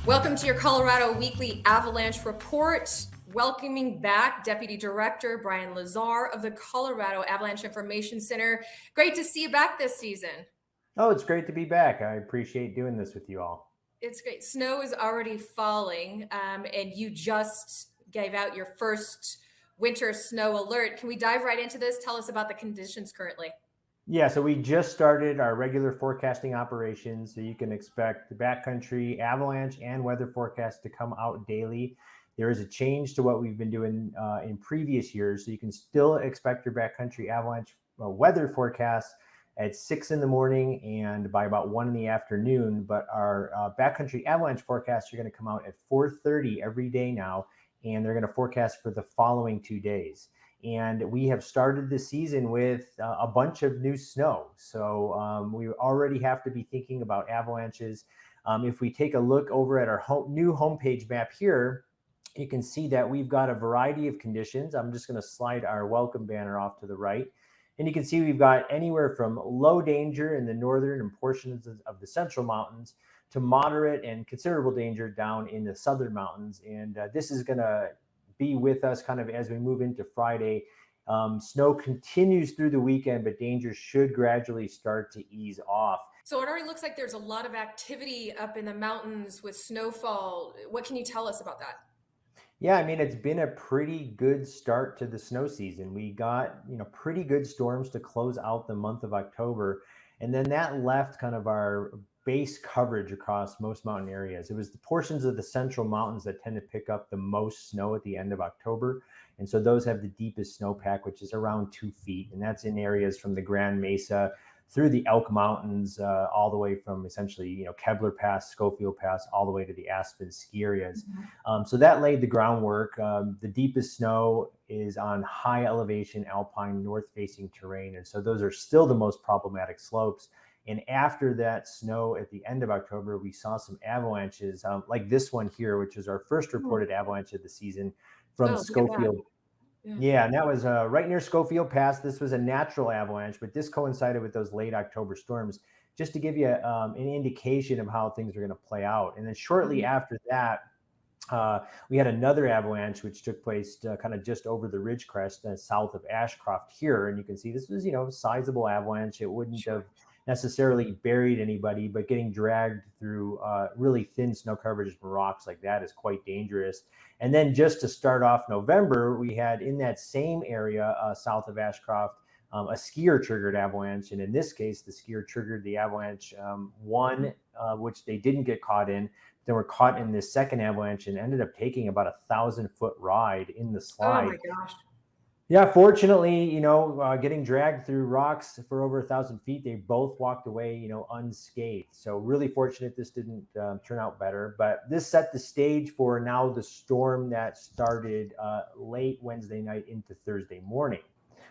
Welcome to your Colorado Weekly Avalanche Report. Welcoming back Deputy Director Brian Lazar of the Colorado Avalanche Information Center. Great to see you back this season. Oh, it's great to be back. I appreciate doing this with you all. It's great. Snow is already falling, and you just gave out your first winter snow alert. Can we dive right into this? Tell us about the conditions currently. Yeah, so we just started our regular forecasting operations, so you can expect the backcountry avalanche and weather forecast to come out daily. There is a change to what we've been doing in previous years, so you can still expect your backcountry avalanche weather forecast at 6 in the morning and by about 1 in the afternoon. But our backcountry avalanche forecasts are going to come out at 4:30 every day now, and they're going to forecast for the following 2 days. And we have started the season with a bunch of new snow. So we already have to be thinking about avalanches. If we take a look over at our new homepage map here, you can see that we've got a variety of conditions. I'm just going to slide our welcome banner off to the right. And you can see we've got anywhere from low danger in the northern and portions of the central mountains to moderate and considerable danger down in the southern mountains. And this is going to be with us kind of as we move into Friday. Snow continues through the weekend, but danger should gradually start to ease off. So it already looks like there's a lot of activity up in the mountains with snowfall. What can you tell us about that? Yeah, I mean, it's been a pretty good start to the snow season. We got, pretty good storms to close out the month of October. And then that left kind of our base coverage across most mountain areas. It was the portions of the central mountains that tend to pick up the most snow at the end of October. And so those have the deepest snowpack, which is around 2 feet. And that's in areas from the Grand Mesa through the Elk Mountains, all the way from essentially, Kebler Pass, Schofield Pass, all the way to the Aspen ski areas. So that laid the groundwork. The deepest snow is on high elevation, alpine, north-facing terrain. And so those are still the most problematic slopes. And after that snow at the end of October, we saw some avalanches like this one here, which is our first reported avalanche of the season from Schofield. Yeah, and that was right near Schofield Pass. This was a natural avalanche, but this coincided with those late October storms, just to give you an indication of how things are going to play out. And then shortly after that, we had another avalanche, which took place kind of just over the ridge crest south of Ashcroft here. And you can see this was, a sizable avalanche. It wouldn't have necessarily buried anybody, but getting dragged through really thin snow coverage from rocks like that is quite dangerous. And then just to start off November, we had in that same area south of Ashcroft, a skier triggered avalanche. And in this case, the skier triggered the avalanche one, which they didn't get caught in. Then were caught in this second avalanche and ended up taking about 1,000-foot ride in the slide. Oh my gosh. Yeah, fortunately, getting dragged through rocks for over 1,000 feet, they both walked away, unscathed. So really fortunate this didn't turn out better. But this set the stage for now the storm that started late Wednesday night into Thursday morning.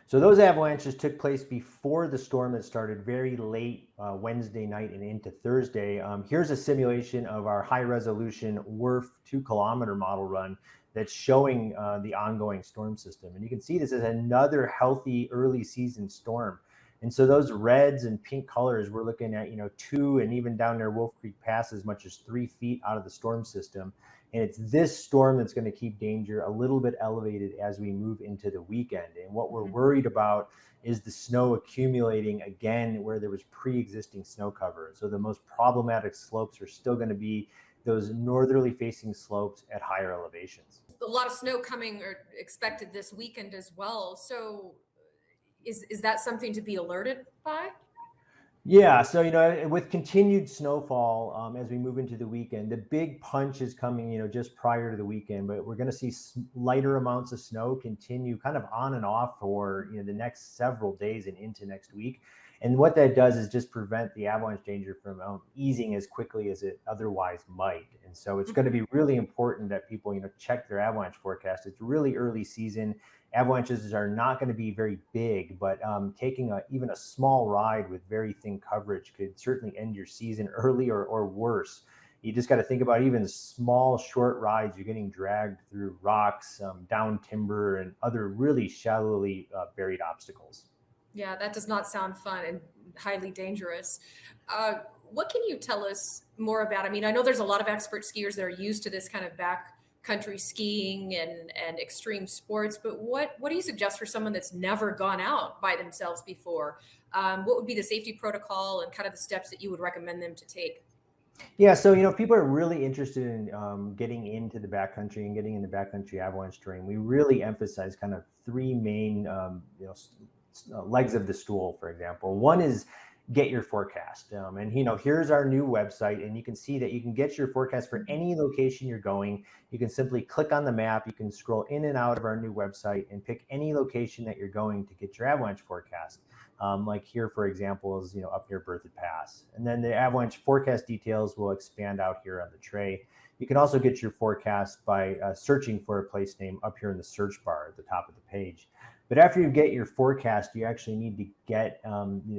So those avalanches took place before the storm that started very late Wednesday night and into Thursday. Here's a simulation of our high-resolution WRF 2-kilometer model run that's showing the ongoing storm system. And you can see this is another healthy early season storm. And so those reds and pink colors, we're looking at, 2 and even down near Wolf Creek Pass as much as 3 feet out of the storm system. And it's this storm that's going to keep danger a little bit elevated as we move into the weekend. And what we're worried about is the snow accumulating again where there was pre-existing snow cover. So the most problematic slopes are still going to be those northerly facing slopes at higher elevations. A lot of snow coming or expected this weekend as well. So is that something to be alerted by? Yeah, so with continued snowfall as we move into the weekend, the big punch is coming, just prior to the weekend. But we're going to see lighter amounts of snow continue kind of on and off for the next several days and into next week. And what that does is just prevent the avalanche danger from easing as quickly as it otherwise might. And so it's going to be really important that people check their avalanche forecast. It's really early season. Avalanches are not going to be very big, but taking even a small ride with very thin coverage could certainly end your season early or worse. You just got to think about even small, short rides. You're getting dragged through rocks, down timber, and other really shallowly buried obstacles. Yeah, that does not sound fun and highly dangerous. what can you tell us more about? I mean, I know there's a lot of expert skiers that are used to this kind of backcountry skiing and extreme sports, but what do you suggest for someone that's never gone out by themselves before? What would be the safety protocol and kind of the steps that you would recommend them to take? Yeah, so people are really interested in getting into the backcountry and getting into backcountry avalanche terrain. We really emphasize kind of three main legs of the stool. For example, one is get your forecast, and here's our new website, and you can see that you can get your forecast for any location you're going. You can simply click on the map. You can scroll in and out of our new website and pick any location that you're going to get your avalanche forecast. Like here, for example, is up near Berthoud Pass. And then the avalanche forecast details will expand out here on the tray. You can also get your forecast by searching for a place name up here in the search bar at the top of the page. But after you get your forecast, you actually need to get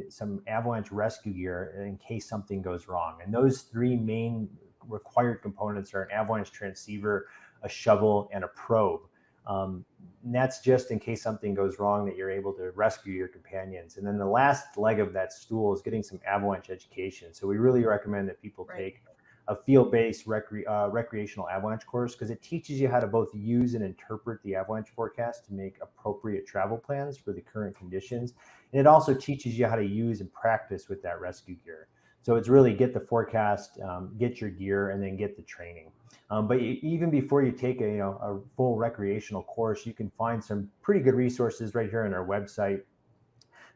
some avalanche rescue gear in case something goes wrong. And those three main required components are an avalanche transceiver, a shovel, and a probe. And that's just in case something goes wrong that you're able to rescue your companions. And then the last leg of that stool is getting some avalanche education. So we really recommend that people take a field-based recreational avalanche course, because it teaches you how to both use and interpret the avalanche forecast to make appropriate travel plans for the current conditions. And it also teaches you how to use and practice with that rescue gear. So it's really get the forecast, get your gear, and then get the training. But even before you take a full recreational course, you can find some pretty good resources right here on our website.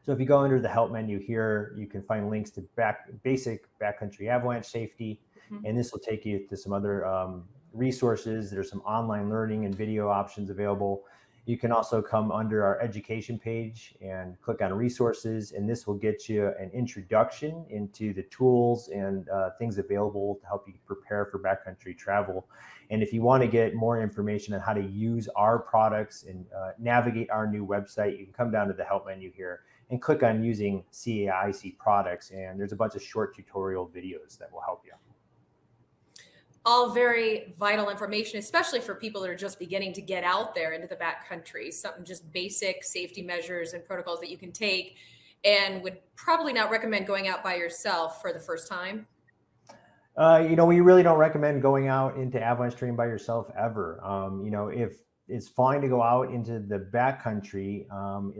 So if you go under the help menu here, you can find links to basic backcountry avalanche safety, and this will take you to some other resources. There's some online learning and video options available. You can also come under our education page and click on resources, and this will get you an introduction into the tools and things available to help you prepare for backcountry travel. And if you want to get more information on how to use our products and navigate our new website, you can come down to the help menu here and click on using CAIC products, and there's a bunch of short tutorial videos that will help you. All very vital information, especially for people that are just beginning to get out there into the backcountry. Something just basic safety measures and protocols that you can take, and would probably not recommend going out by yourself for the first time. We really don't recommend going out into avalanche terrain by yourself ever. If it's fine to go out into the backcountry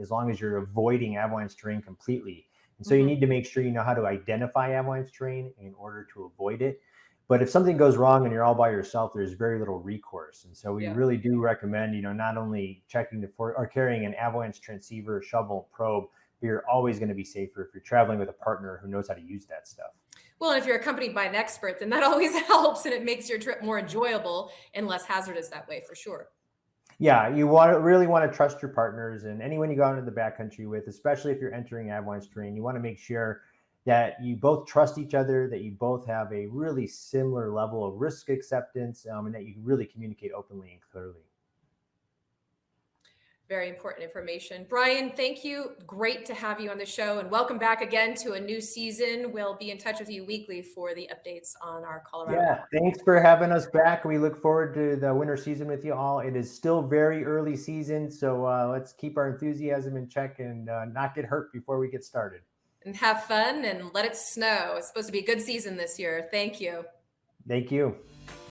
as long as you're avoiding avalanche terrain completely. And so you need to make sure you know how to identify avalanche terrain in order to avoid it. But if something goes wrong and you're all by yourself, there's very little recourse. And so we really do recommend, not only checking or carrying an avalanche transceiver, shovel, probe, but you're always going to be safer if you're traveling with a partner who knows how to use that stuff. Well, and if you're accompanied by an expert, then that always helps, and it makes your trip more enjoyable and less hazardous that way, for sure. Yeah, you really want to trust your partners, and anyone you go out into the backcountry with, especially if you're entering avalanche terrain, you want to make sure that you both trust each other, that you both have a really similar level of risk acceptance, and that you really communicate openly and clearly. Very important information. Brian, thank you. Great to have you on the show, and welcome back again to a new season. We'll be in touch with you weekly for the updates on our Colorado. Yeah, thanks for having us back. We look forward to the winter season with you all. It is still very early season, so let's keep our enthusiasm in check and not get hurt before we get started. And have fun and let it snow. It's supposed to be a good season this year. Thank you. Thank you.